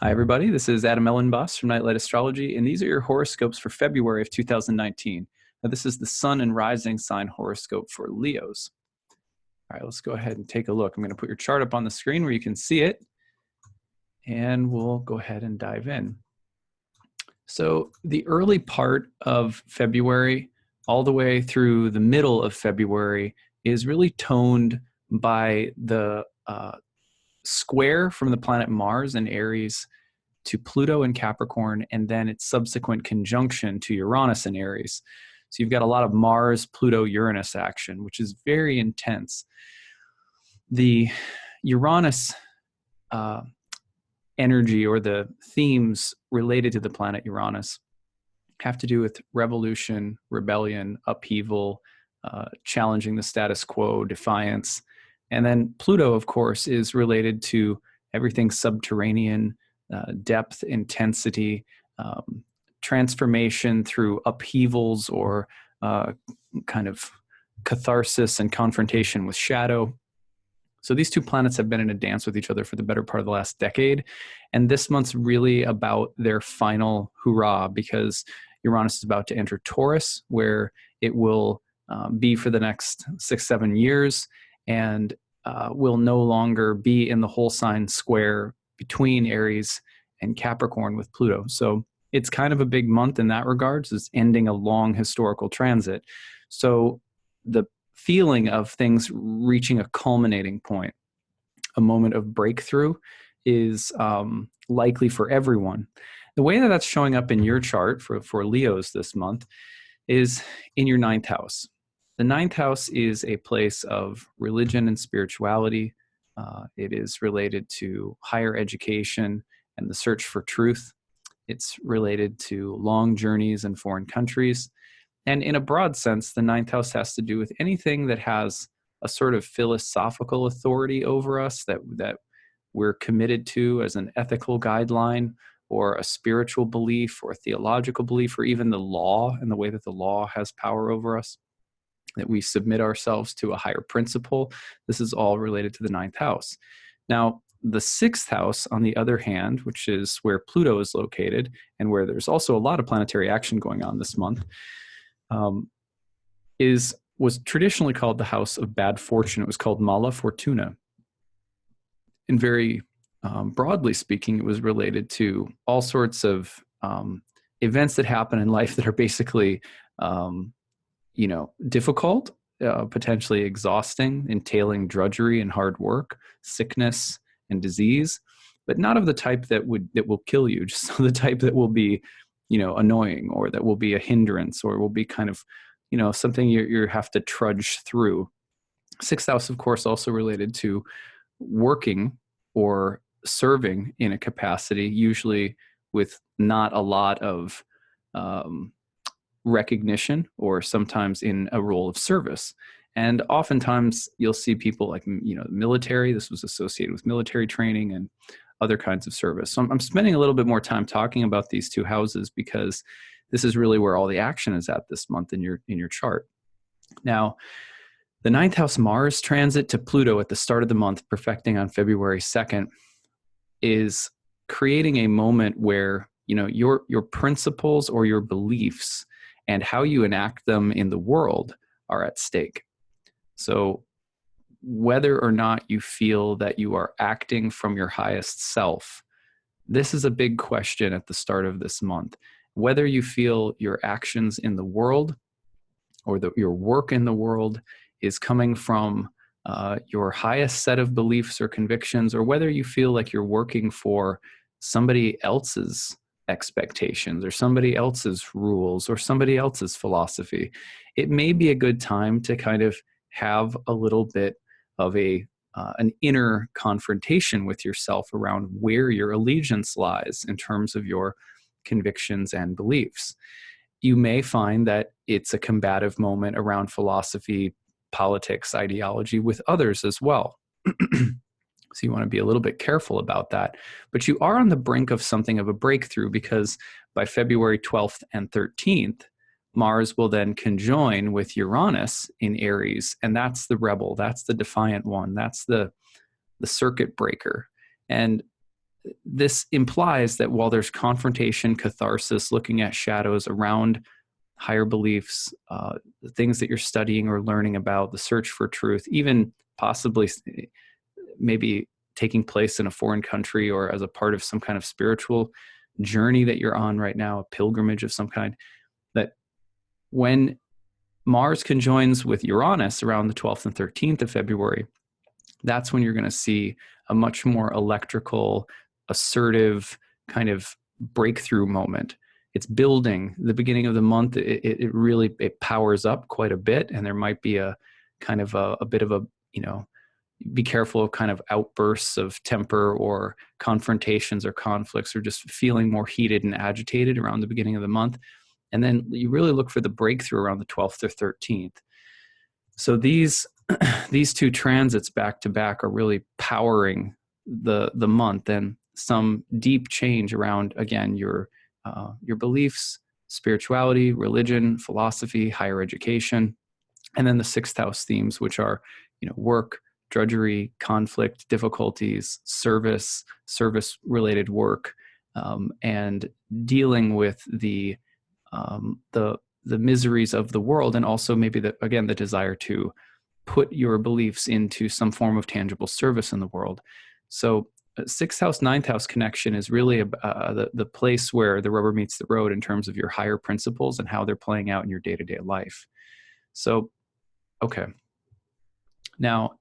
Hi, everybody. This is Elenbaas from Nightlight Astrology, and these are your horoscopes for February of 2019. Now, this is the Sun and Rising sign horoscope for Leos. All right, let's go ahead and take a look. I'm going to put your chart up on the screen where you can see it, and we'll go ahead and dive in. So the early part of February, all the way through the middle of February, is really toned by the square from the planet Mars in Aries to Pluto in Capricorn, and then its subsequent conjunction to Uranus in Aries. So you've got a lot of Mars, Pluto, Uranus action, which is very intense. The Uranus energy, or the themes related to the planet Uranus, have to do with revolution, rebellion, upheaval, challenging the status quo, defiance. And then Pluto, of course, is related to everything subterranean, depth, intensity, transformation through upheavals, or kind of catharsis and confrontation with shadow. So these two planets have been in a dance with each other for the better part of the last decade. And this month's really about their final hurrah, because Uranus is about to enter Taurus, where it will be for the next 6-7 years, and will no longer be in the whole sign square between Aries and Capricorn with Pluto. So it's kind of a big month in that regards. It's ending a long historical transit. So the feeling of things reaching a culminating point, a moment of breakthrough, is likely for everyone. The way that that's showing up in your chart for Leos this month is in your 9th house. The 9th house is a place of religion and spirituality. It is related to higher education and the search for truth. It's related to long journeys in foreign countries. And in a broad sense, the 9th house has to do with anything that has a sort of philosophical authority over us that we're committed to as an ethical guideline, or a spiritual belief, or a theological belief, or even the law and the way that the law has power over us, that we submit ourselves to a higher principle. This is all related to the 9th house. Now, the 6th house, on the other hand, which is where Pluto is located, and where there's also a lot of planetary action going on this month, was traditionally called the house of bad fortune. It was called Mala Fortuna. And very broadly speaking, it was related to all sorts of events that happen in life that are basically difficult, potentially exhausting, entailing drudgery and hard work, sickness and disease, but not of the type that will kill you, just the type that will be, annoying, or that will be a hindrance, or will be kind of, something you have to trudge through. 6th house, of course, also related to working or serving in a capacity, usually with not a lot of recognition, or sometimes in a role of service. And oftentimes you'll see people like, the military. This was associated with military training and other kinds of service. So I'm spending a little bit more time talking about these two houses, because this is really where all the action is at this month in your chart. Now, the 9th house Mars transit to Pluto at the start of the month, perfecting on February 2nd, is creating a moment where, your principles or your beliefs and how you enact them in the world are at stake. So whether or not you feel that you are acting from your highest self, this is a big question at the start of this month. Whether you feel your actions in the world, or your work in the world, is coming from your highest set of beliefs or convictions, or whether you feel like you're working for somebody else's expectations, or somebody else's rules, or somebody else's philosophy, it may be a good time to kind of have a little bit of an inner confrontation with yourself around where your allegiance lies in terms of your convictions and beliefs. You may find that it's a combative moment around philosophy, politics, ideology with others as well. So you want to be a little bit careful about that. But you are on the brink of something of a breakthrough, because by February 12th and 13th, Mars will then conjoin with Uranus in Aries, and that's the rebel, that's the defiant one, that's the circuit breaker. And this implies that while there's confrontation, catharsis, looking at shadows around higher beliefs, the things that you're studying or learning about, the search for truth, even possibly maybe taking place in a foreign country or as a part of some kind of spiritual journey that you're on right now, a pilgrimage of some kind, that when Mars conjoins with Uranus around the 12th and 13th of February, that's when you're going to see a much more electrical, assertive kind of breakthrough moment. It's building. The beginning of the month, it really powers up quite a bit, and there might be a kind of a bit of a, be careful of kind of outbursts of temper or confrontations or conflicts or just feeling more heated and agitated around the beginning of the month. And then you really look for the breakthrough around the 12th or 13th. So these two transits back to back are really powering the month, and some deep change around, again, your beliefs, spirituality, religion, philosophy, higher education, and then the sixth house themes, which are work, drudgery, conflict, difficulties, service related work, and dealing with the miseries of the world, and also maybe the desire to put your beliefs into some form of tangible service in the world. So sixth house, ninth house connection is really the place where the rubber meets the road in terms of your higher principles and how they're playing out in your day-to-day life. So, okay. Now,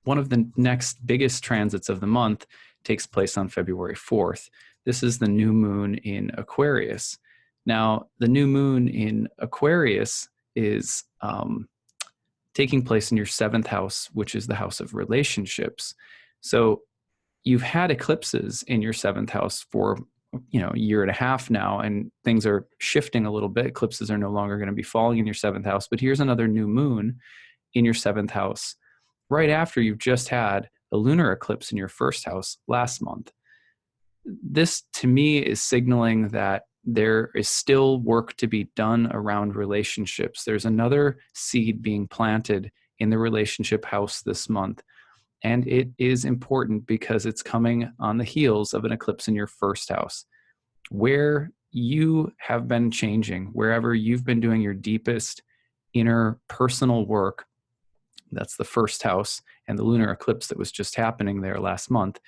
one of the next biggest transits of the month takes place on February 4th. This is the new moon in Aquarius. Now, the new moon in Aquarius is taking place in your seventh house, which is the house of relationships. So you've had eclipses in your seventh house for a year and a half now, and things are shifting a little bit. Eclipses are no longer going to be falling in your seventh house, but here's another new moon in your seventh house right after you've just had a lunar eclipse in your first house last month. This, to me, is signaling that there is still work to be done around relationships. There's another seed being planted in the relationship house this month. And it is important because it's coming on the heels of an eclipse in your first house, where you have been changing, wherever you've been doing your deepest inner personal work. That's the first house, and the lunar eclipse that was just happening there last month.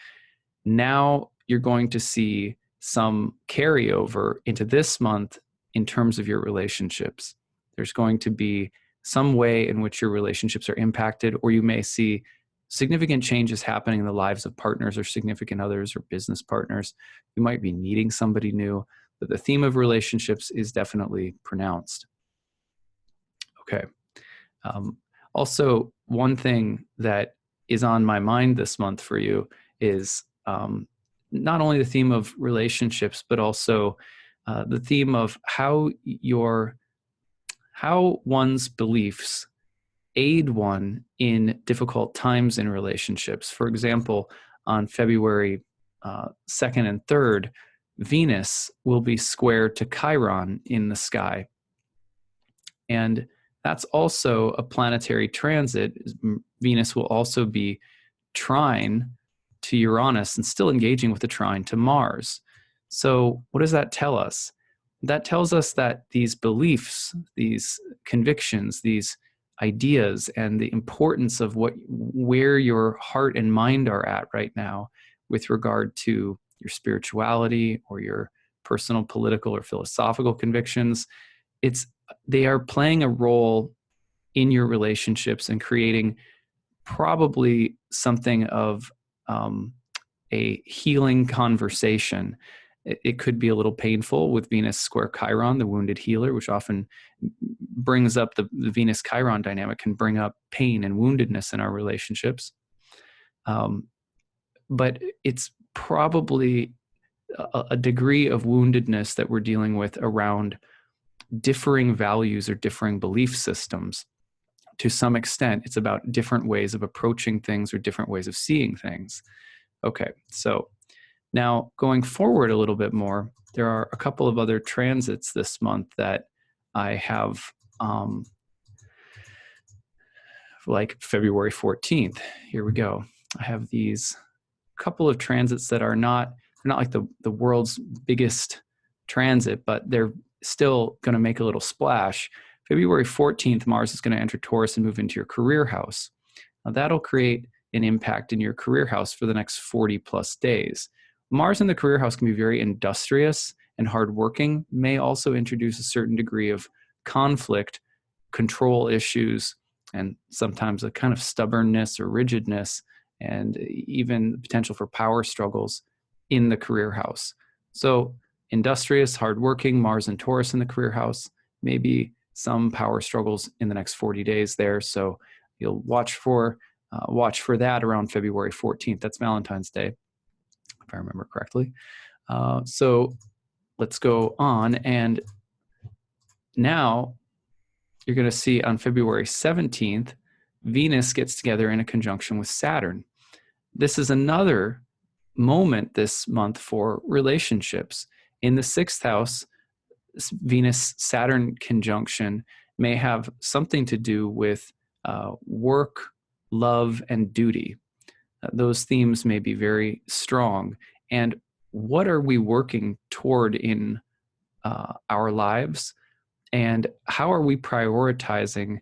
Now you're going to see some carryover into this month in terms of your relationships. There's going to be some way in which your relationships are impacted, or you may see significant changes happening in the lives of partners or significant others or business partners. You might be meeting somebody new, but the theme of relationships is definitely pronounced. Okay. Also, one thing that is on my mind this month for you is not only the theme of relationships, but also the theme of how one's beliefs aid one in difficult times in relationships. For example, on February 2nd and 3rd, Venus will be square to Chiron in the sky. And that's also a planetary transit. Venus will also be trine to Uranus and still engaging with the trine to Mars. So what does that tell us? That tells us that these beliefs, these convictions, these ideas, and the importance of where your heart and mind are at right now with regard to your spirituality or your personal political or philosophical convictions, they are playing a role in your relationships and creating probably something of a healing conversation. It could be a little painful with Venus square Chiron, the wounded healer, which often brings up the Venus-Chiron dynamic, can bring up pain and woundedness in our relationships. But it's probably a degree of woundedness that we're dealing with around differing values or differing belief systems. To some extent, it's about different ways of approaching things or different ways of seeing things. Okay, so now going forward a little bit more, there are a couple of other transits this month that I have, like February 14th. Here we go. I have these couple of transits that are not like the world's biggest transit, but they're still going to make a little splash. February 14th, Mars is going to enter Taurus and move into your career house. Now, that'll create an impact in your career house for the next 40 plus days. Mars in the career house can be very industrious and hardworking, may also introduce a certain degree of conflict, control issues, and sometimes a kind of stubbornness or rigidness, and even the potential for power struggles in the career house. So industrious, hardworking, Mars and Taurus in the career house, maybe some power struggles in the next 40 days there. So you'll watch for that around February 14th. That's Valentine's Day, if I remember correctly. So let's go on. And now you're going to see on February 17th, Venus gets together in a conjunction with Saturn. This is another moment this month for relationships. In the 6th house, Venus-Saturn conjunction may have something to do with work, love, and duty. Those themes may be very strong. And what are we working toward in our lives? And how are we prioritizing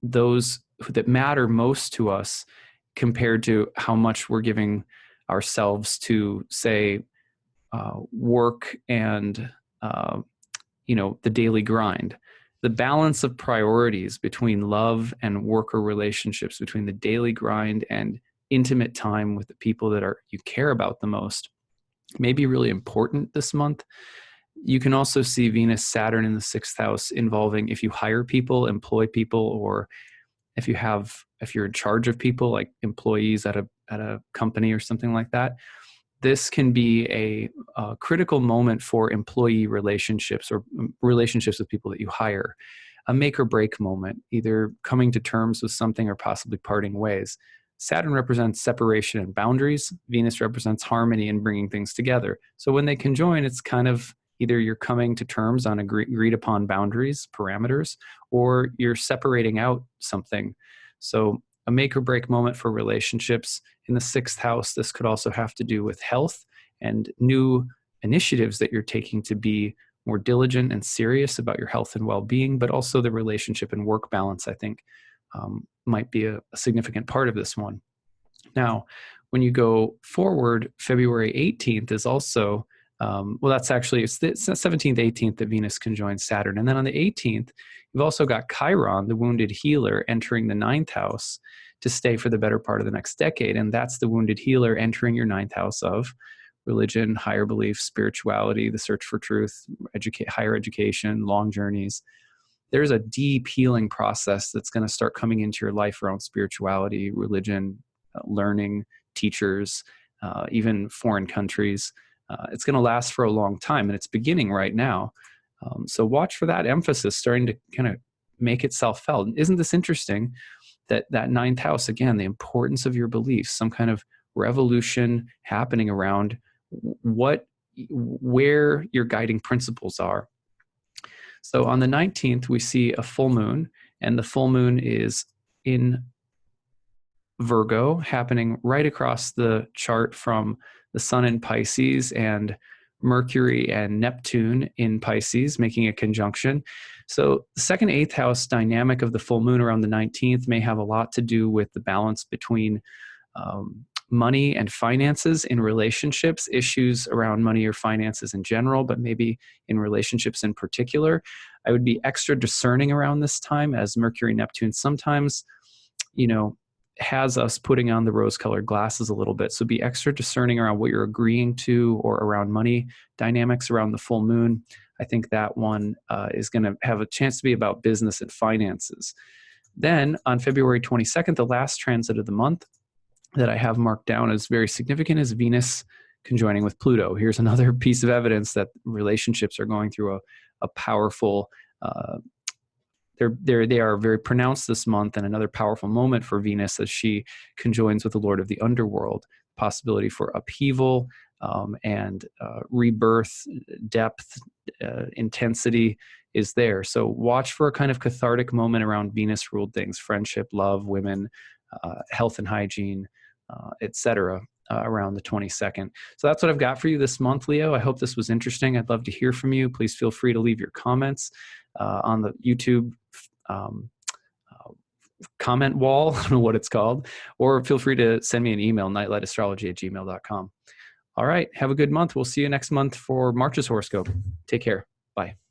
those that matter most to us compared to how much we're giving ourselves to, say, work and the daily grind? The balance of priorities between love and worker relationships, between the daily grind and intimate time with the people that you care about the most, may be really important this month. You can also see Venus, Saturn in the 6th house involving if you hire people, employ people, or if you're in charge of people, like employees at a company or something like that. This can be a critical moment for employee relationships or relationships with people that you hire. A make or break moment, either coming to terms with something or possibly parting ways. Saturn represents separation and boundaries. Venus represents harmony and bringing things together. So when they conjoin, it's kind of either you're coming to terms on agreed upon boundaries, parameters, or you're separating out something. So a make or break moment for relationships. In the 6th house, this could also have to do with health and new initiatives that you're taking to be more diligent and serious about your health and well-being, but also the relationship and work balance, I think, might be a significant part of this one. Now, when you go forward, February 18th is also, it's the 17th, 18th that Venus conjoins Saturn. And then on the 18th, you've also got Chiron, the wounded healer, entering the 9th house to stay for the better part of the next decade. And that's the wounded healer entering your 9th house of religion, higher belief, spirituality, the search for truth, higher education, long journeys. There's a deep healing process that's going to start coming into your life around spirituality, religion, learning, teachers, even foreign countries. It's going to last for a long time, and it's beginning right now. So watch for that emphasis starting to kind of make itself felt. Isn't this interesting that 9th house, again, the importance of your beliefs, some kind of revolution happening around where your guiding principles are. So on the 19th, we see a full moon, and the full moon is in Virgo, happening right across the chart from the sun in Pisces and Mercury and Neptune in Pisces, making a conjunction. So the 2nd, 8th house dynamic of the full moon around the 19th may have a lot to do with the balance between money and finances in relationships, issues around money or finances in general, but maybe in relationships in particular. I would be extra discerning around this time, as Mercury, Neptune sometimes, has us putting on the rose-colored glasses a little bit. So be extra discerning around what you're agreeing to or around money dynamics around the full moon. I think that one is going to have a chance to be about business and finances. Then on February 22nd, the last transit of the month that I have marked down as very significant is Venus conjoining with Pluto. Here's another piece of evidence that relationships are going through a powerful they are very pronounced this month, and another powerful moment for Venus as she conjoins with the Lord of the Underworld. Possibility for upheaval and rebirth, depth, intensity is there. So watch for a kind of cathartic moment around Venus-ruled things: friendship, love, women, health and hygiene, etc. Around the 22nd. So that's what I've got for you this month, Leo. I hope this was interesting. I'd love to hear from you. Please feel free to leave your comments on the YouTube comment wall. I don't know what it's called, or feel free to send me an email, nightlightastrology@gmail.com. All right. Have a good month. We'll see you next month for March's horoscope. Take care. Bye.